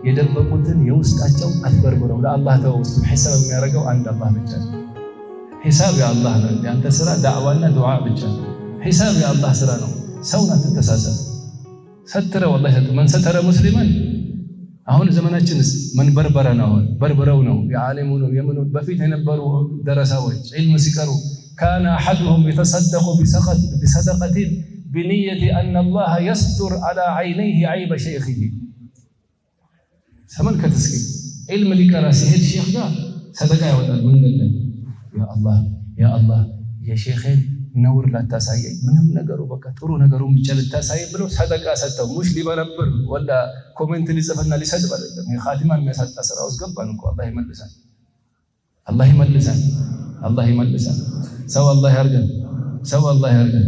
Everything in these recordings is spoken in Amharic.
የደበቁትን የውስጣቸው አትበርብረው ለአላህ ተወሱ ሒሳብ የሚያደርገው አንድ አላህ ብቻ ነው ሒሳብ የአላህ ነው ያንተ ስራ ዳዕዋና ዱዓ ብቻ ነው ሒሳብ የአላህ ስራ ነው ሰውን አትተሳሰብ ستر والله من ستر مسلما አሁን ዘመናችንስ من بربرنا አሁን بربرው ነው የዓሊሙ ነው የምኑ በፊት የነበሩ ደረሳዎች ዒልም ሲቀሩ كان احدهم يتصدق بصدقه بنيه ان الله يستر على عينيه عيب شيخه سمن كتسكي علم ሊቀራ ሲሄድ ሼክ ጋር ሰደቃ ያወጣል መንገድ ላይ ያ አላህ የሼኽን ነውር ላታሳየኝ ምንም ነገሩ በቃ ጥሩ ነገሩን ብቻ ልታሳየኝ ብሎ ሰደቃ ሰጠው ሙሽ ሊበረብር ወላ ኮሜንት ሊጽፍና ሊሰድብ አይደለም የኻቲማ የሚያሳጣ ስራ ውስጥ ገባን እኮ አላህ ይመልሳል ሰው አላህ ያርገን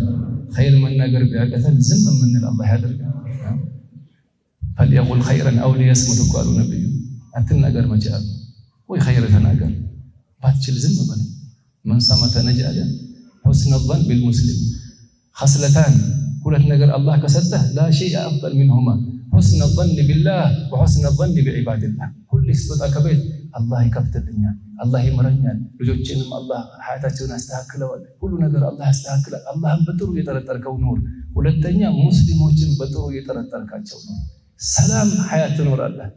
خير من ነገር ቢያቀተን ዝም ምንል አላህ ያድርገን فليقل خيرا او ليصمت قالوا ነብዩ አትናገር መቻል ወይ خير ተናገር ባትችል ዝም በል من صمت نجا حسن الظن بالمسلم خصلتان ሁለት ነገር አላህ ከሰጠህ لا شيء افضل منهما حسن الظن بالله وحسن الظن بعباد الله كل ስትወጣ ከቤት አላህ ይከፍትልኛል አላህ ይመረኛል ልጆችንም አላህ ሀያታቸውን ያስተካክለዋል ሁሉ ነገር አላህ ያስተካክላል አላህን በጥሩ እየተረጠርከው ነው ሁለተኛ ሙስሊሞችን በጥሩ እየተረጠርካቸው ነው ሰላም ሀያት ትኖራለህ